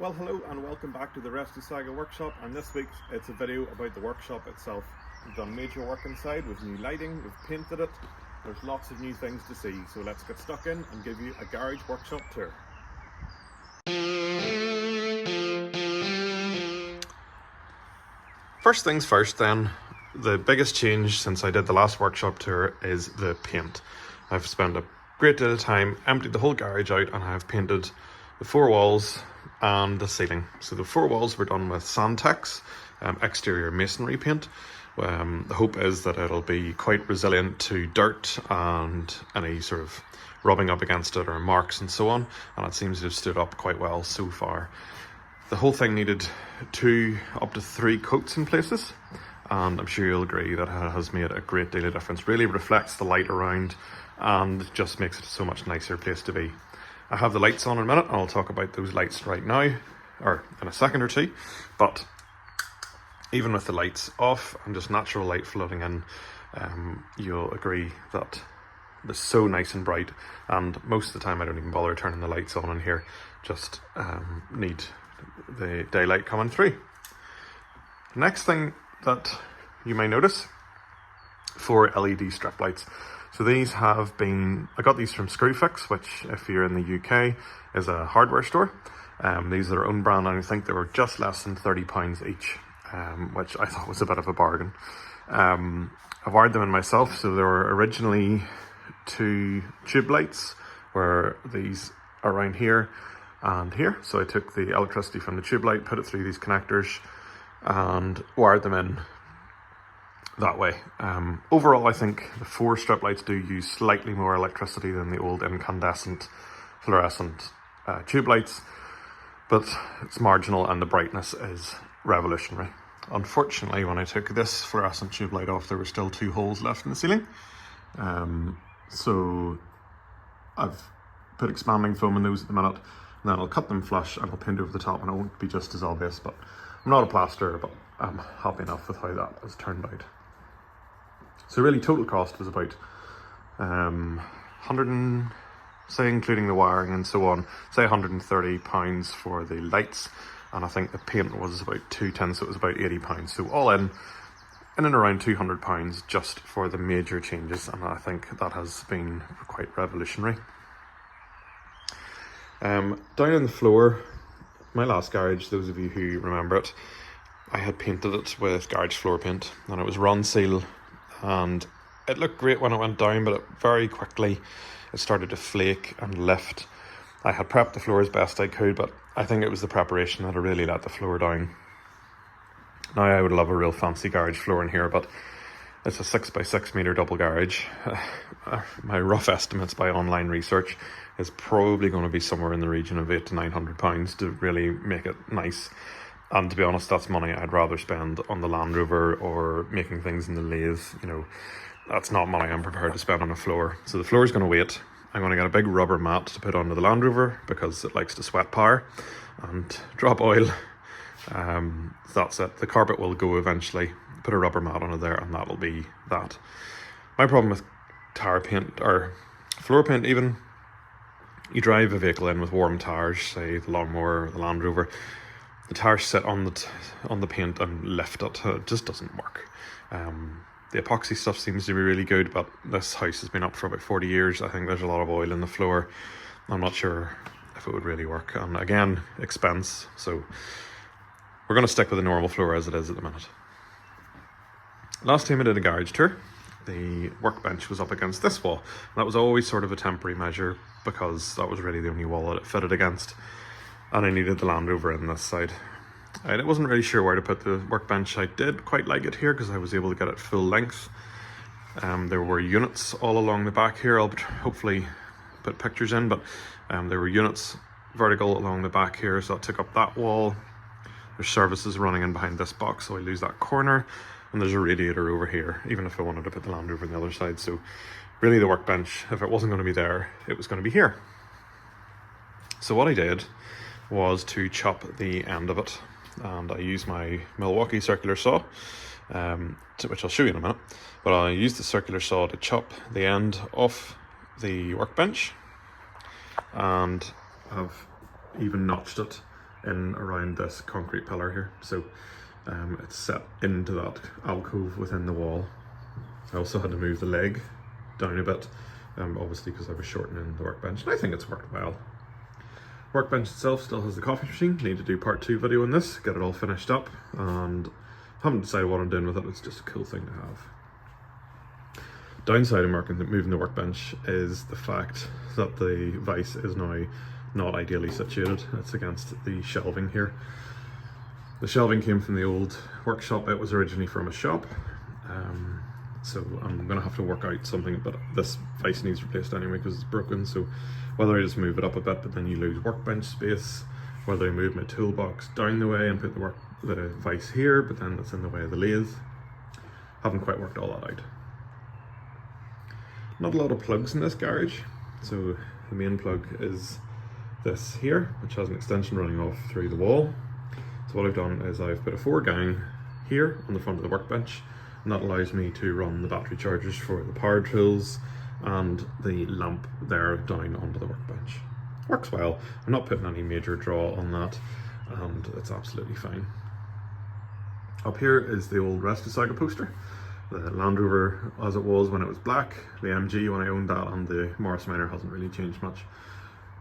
Well, hello and welcome back to the Rescue Saga workshop, and this week it's a video about the workshop itself. We've done major work inside with new lighting, we've painted it, there's lots of new things to see, so let's get stuck in and give you a garage workshop tour. First things first then, the biggest change since I did the last workshop tour is the paint. I've spent a great deal of time, emptied the whole garage out, and I've painted the four walls and the ceiling. So the four walls were done with Sandtex exterior masonry paint. The hope is that it'll be quite resilient to dirt and any sort of rubbing up against it or marks and so on, and it seems to have stood up quite well so far. The whole thing needed 2 up to 3 coats in places, and I'm sure you'll agree that it has made a great deal of difference. Really reflects the light around and just makes it a so much nicer place to be. I have the lights on in a minute, and I'll talk about those lights right now, or in a second or two. But even with the lights off and just natural light flooding in, you'll agree that it's so nice and bright. And most of the time I don't even bother turning the lights on in here, just need the daylight coming through. Next thing that you may notice, 4 LED strip lights. So these have been, I got these from Screwfix, which if you're in the UK is a hardware store. These are their own brand, and I think they were just less than £30 each, which I thought was a bit of a bargain. I've wired them in myself, so there were originally 2 tube lights, where these around here and here. So I took the electricity from the tube light, put it through these connectors and wired them in that way. Overall, I think the 4 strip lights do use slightly more electricity than the old incandescent fluorescent tube lights, but it's marginal and the brightness is revolutionary. Unfortunately, when I took this fluorescent tube light off, there were still 2 holes left in the ceiling. So I've put expanding foam in those at the minute, and then I'll cut them flush and I'll paint over the top, and it won't be just as obvious. But I'm not a plasterer, but I'm happy enough with how that has turned out. So really total cost was about 100 and, say including the wiring and so on, say £130 for the lights, and I think the paint was about £210, so it was about £80. So all in and around £200 just for the major changes, and I think that has been quite revolutionary. Down on the floor, my last garage, those of you who remember it, I had painted it with garage floor paint, and it was run seal, and it looked great when it went down, but very quickly it started to flake and lift. I had prepped the floor as best I could, but I think it was the preparation that had really let the floor down. Now I would love a real fancy garage floor in here, but it's a 6 by 6 metre double garage. My rough estimates by online research is probably going to be somewhere in the region of £800 to £900 to really make it nice. And to be honest, that's money I'd rather spend on the Land Rover or making things in the lathe. You know, that's not money I'm prepared to spend on a floor. So the floor is going to wait. I'm going to get a big rubber mat to put onto the Land Rover because it likes to sweat power and drop oil. That's it. The carpet will go eventually. Put a rubber mat on it there, and that'll be that. My problem with tire paint, or floor paint even, you drive a vehicle in with warm tires, say the lawnmower or the Land Rover, the tires sit on the paint and lift it. It just doesn't work. The epoxy stuff seems to be really good, but this house has been up for about 40 years. I think there's a lot of oil in the floor. I'm not sure if it would really work. And again, expense. So we're going to stick with the normal floor as it is at the minute. Last time I did a garage tour, the workbench was up against this wall. That was always sort of a temporary measure because that was really the only wall that it fitted against. And I needed the Land Rover in this side. I wasn't really sure where to put the workbench. I did quite like it here because I was able to get it full length. There were units all along the back here. I'll hopefully put pictures in, but there were units vertical along the back here, so I took up that wall. There's services running in behind this box, so I lose that corner. And there's a radiator over here, even if I wanted to put the Land Rover on the other side. So really the workbench, if it wasn't going to be there, it was going to be here. So what I did was to chop the end of it, and I used my Milwaukee circular saw, which I'll show you in a minute, but I used the circular saw to chop the end off the workbench, and I've even notched it in around this concrete pillar here. So it's set into that alcove within the wall. I also had to move the leg down a bit, obviously because I was shortening the workbench, and I think it's worked well. Workbench itself still has the coffee machine. Need to do part 2 video on this, get it all finished up, and haven't decided what I'm doing with it. It's just a cool thing to have. Downside of moving the workbench is the fact that the vise is now not ideally situated. It's against the shelving here. The shelving came from the old workshop. It was originally from a shop. So I'm going to have to work out something, but this vise needs replaced anyway because it's broken. So whether I just move it up a bit, but then you lose workbench space, whether I move my toolbox down the way and put the vise here, but then it's in the way of the lathe. Haven't quite worked all that out. Not a lot of plugs in this garage. So the main plug is this here, which has an extension running off through the wall. So what I've done is I've put a 4-gang here on the front of the workbench, and that allows me to run the battery chargers for the power tools and the lamp there down onto the workbench. Works well. I'm not putting any major draw on that, and it's absolutely fine. Up here is the old Rescue Saga poster. The Land Rover as it was when it was black, the MG when I owned that, and the Morris Minor hasn't really changed much.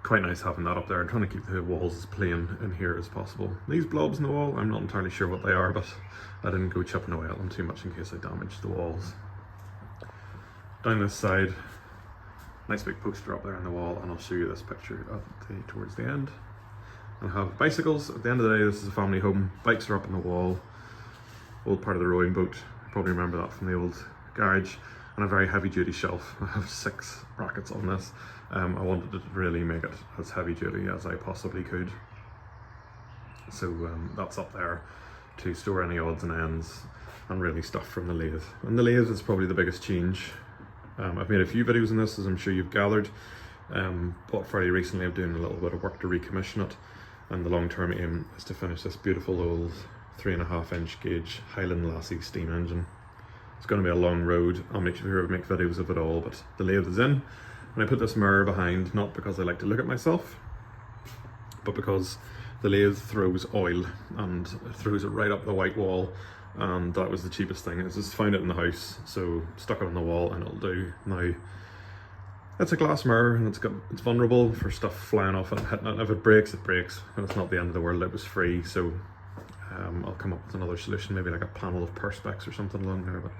Quite nice having that up there. I'm trying to keep the walls as plain in here as possible. These blobs in the wall, I'm not entirely sure what they are, but I didn't go chipping away at them too much in case I damaged the walls. Down this side, nice big poster up there on the wall, and I'll show you this picture towards the end. I have bicycles. At the end of the day, this is a family home. Bikes are up on the wall. Old part of the rowing boat. You probably remember that from the old garage. And a very heavy duty shelf. I have 6 brackets on this. I wanted to really make it as heavy duty as I possibly could. So that's up there to store any odds and ends and really stuff from the lathe. And the lathe is probably the biggest change. I've made a few videos on this, as I'm sure you've gathered, but fairly recently I'm doing a little bit of work to recommission it, and the long-term aim is to finish this beautiful old 3.5-inch gauge Highland Lassie steam engine. It's going to be a long road. I'll make sure I make videos of it all, but the lathe is in, and I put this mirror behind, not because I like to look at myself, but because the lathe throws oil, and it throws it right up the white wall, and that was the cheapest thing. I just found it in the house, so stuck it on the wall and it'll do. Now, it's a glass mirror, and it's vulnerable for stuff flying off it and hitting it. If it breaks, it breaks, and it's not the end of the world. It was free, so I'll come up with another solution, maybe like a panel of perspex or something along there, but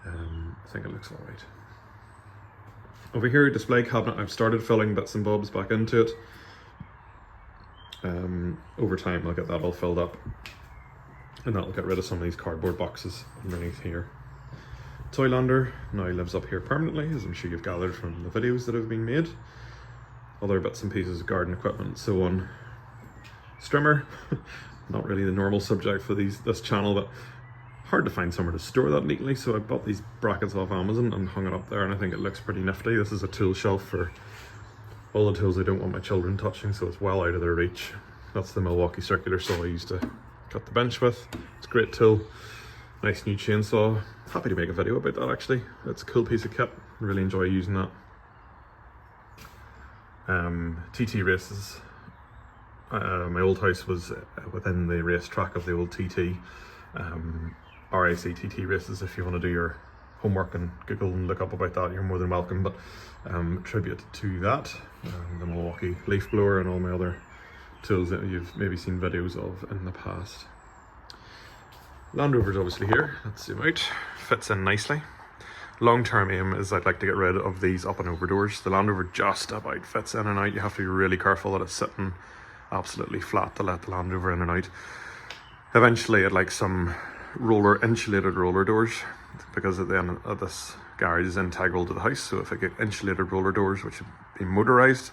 I think it looks all right. Over here, display cabinet, I've started filling bits and bobs back into it. Over time I'll get that all filled up, and that'll get rid of some of these cardboard boxes underneath here. Toylander now lives up here permanently, as I'm sure you've gathered from the videos that have been made. Other bits and pieces of garden equipment and so on. Strimmer, not really the normal subject for this channel, but hard to find somewhere to store that neatly, so I bought these brackets off Amazon and hung it up there, and I think it looks pretty nifty. This is a tool shelf for all the tools I don't want my children touching, so it's well out of their reach. That's the Milwaukee circular saw I used to cut the bench with. It's a great tool. Nice new chainsaw. Happy to make a video about that actually. It's a cool piece of kit. I really enjoy using that. TT races. My old house was within the racetrack of the old TT. RAC TT races. If you want to do your homework and Google and look up about that, you're more than welcome. But tribute to that, the Milwaukee leaf blower and all my other tools that you've maybe seen videos of in the past. Land Rover's obviously here. Let's zoom out. Fits in nicely. Long-term aim is I'd like to get rid of these up and over doors. The Land Rover just about fits in and out. You have to be really careful that it's sitting absolutely flat to let the Land Rover in and out. Eventually I'd like some insulated roller doors, because at the end of this garage is integral to the house, so if I get insulated roller doors which would be motorized,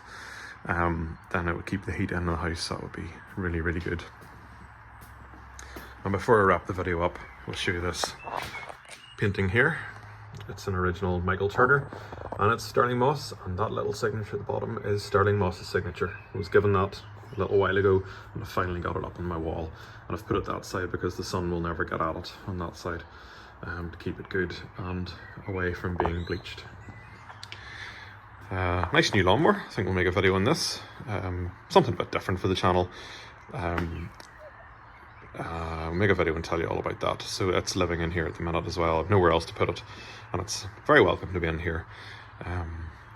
then it would keep the heat in the house. That would be really, really good. And before I wrap the video up, I'll show you this painting here. It's an original Michael Turner, and it's Sterling Moss, and that little signature at the bottom is Sterling Moss's signature. I was given that a little while ago, and I finally got it up on my wall, and I've put it that side because the sun will never get at it on that side, to keep it good and away from being bleached. Nice new lawnmower. I think we'll make a video on this. Something a bit different for the channel. make a video and tell you all about that. So it's living in here at the minute as well. I've nowhere else to put it, and it's very welcome to be in here.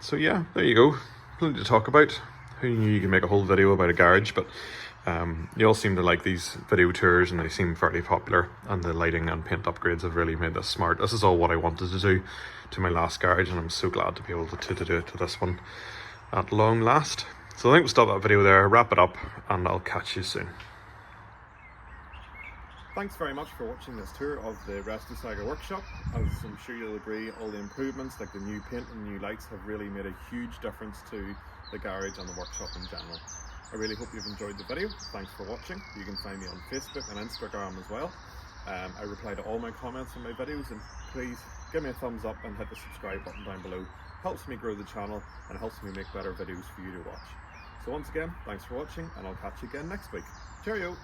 So yeah, there you go. Plenty to talk about. Who knew you could make a whole video about a garage? But you all seem to like these video tours, and they seem fairly popular, and the lighting and paint upgrades have really made this smart. This is all what I wanted to do to my last garage, and I'm so glad to be able to do it to this one at long last. So I think we'll stop that video there, wrap it up, and I'll catch you soon. Thanks very much for watching this tour of the Rescue Saga workshop. As I'm sure you'll agree, all the improvements like the new paint and new lights have really made a huge difference to the garage and the workshop in general. I really hope you've enjoyed the video. Thanks for watching. You can find me on Facebook and Instagram as well. I reply to all my comments on my videos, and please give me a thumbs up and hit the subscribe button down below. Helps me grow the channel and helps me make better videos for you to watch. So once again, thanks for watching, and I'll catch you again next week. Cheerio!